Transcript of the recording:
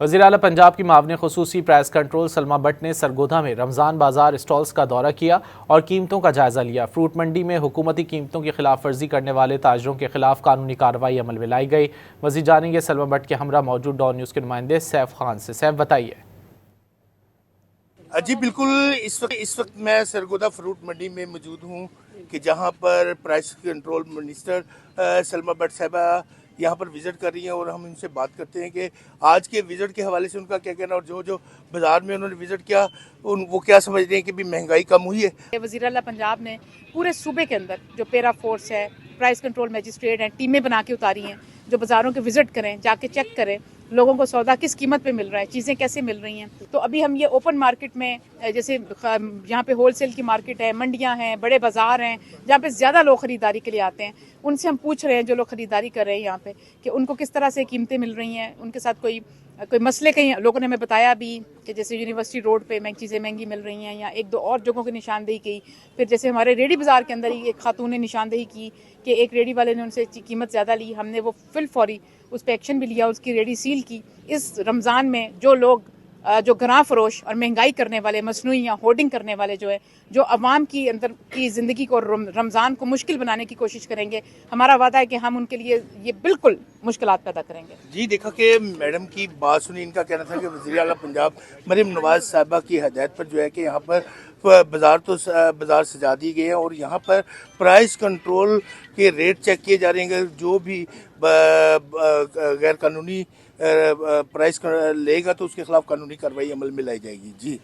वज़ीर आला पंजाब की मावने ख़ुसूसी प्राइस कंट्रोल सलमा बट ने सरगोधा में रमज़ान बाजार स्टॉल्स का दौरा किया और कीमतों का जायज़ा लिया। फ्रूट मंडी में हुकूमती कीमतों की खिलाफ वर्जी करने वाले ताजरों के खिलाफ कानूनी कार्रवाई अमल में लाई गई। मज़ीद जानेंगे सलमा बट के हमरा मौजूद डॉन न्यूज़ के नुमाइंदे सैफ खान से। सैफ, बताइए। जी बिल्कुल, इस वक्त मैं सरगोदा फ्रूट मंडी में मौजूद हूँ कि जहाँ पर price control minister Salma Bhatt साहिबा यहाँ पर विज़िट कर रही हैं और हम इनसे बात करते हैं कि आज के विज़िट के हवाले से उनका क्या कहना और जो जो बाज़ार में उन्होंने विज़िट किया वो क्या समझ रहे हैं कि भी महंगाई कम हुई है। वज़ीर आला पंजाब ने पूरे सूबे के अंदर जो पैरा फोर्स है, प्राइस कंट्रोल मजिस्ट्रेट हैं, टीमें बना के उतारी हैं जो बाज़ारों के विज़िट करें, जाके चेक करें लोगों को सौदा किस कीमत पे मिल रहा है, चीज़ें कैसे मिल रही हैं। तो अभी हम ये ओपन मार्केट में जैसे यहाँ पे होलसेल की मार्केट है, मंडियाँ हैं, बड़े बाज़ार हैं जहाँ पे ज़्यादा लोग ख़रीदारी के लिए आते हैं, उनसे हम पूछ रहे हैं जो लोग ख़रीदारी कर रहे हैं यहाँ पे कि उनको किस तरह से कीमतें मिल रही हैं, उनके साथ कोई मसले कहीं लोगों ने हमें बताया भी कि जैसे यूनिवर्सिटी रोड पे चीज़ें महंगी मिल रही हैं या एक दो और जगहों की निशानदेही की। फिर जैसे हमारे रेडी बाज़ार के अंदर ही एक खातून ने निशानदेही की कि एक रेडी वाले ने उनसे कीमत ज़्यादा ली, हमने वो फिल फौरी उस पर एक्शन भी लिया, उसकी रेडी सील की। इस रमज़ान में जो लोग जो गरां फरोश और महंगाई करने वाले, मसनूई या होर्डिंग करने वाले जो है, जो अवाम की अंदर की ज़िंदगी को रमज़ान को मुश्किल बनाने की कोशिश करेंगे, हमारा वादा है कि हम उनके लिए ये बिल्कुल मुश्किलात पैदा करेंगे। जी देखा कि मैडम की बात सुनी, इनका कहना था कि वज़ीर आला पंजाब मरीम नवाज साहिबा की हदायत पर जो है कि यहाँ पर बाज़ार सजा दिए गए हैं और यहाँ पर प्राइस कंट्रोल के रेट चेक किए जा रहे हैं। जो भी गैर कानूनी प्राइस लेगा तो उसके खिलाफ कानूनी कार्रवाई अमल में लाई जाएगी। जी।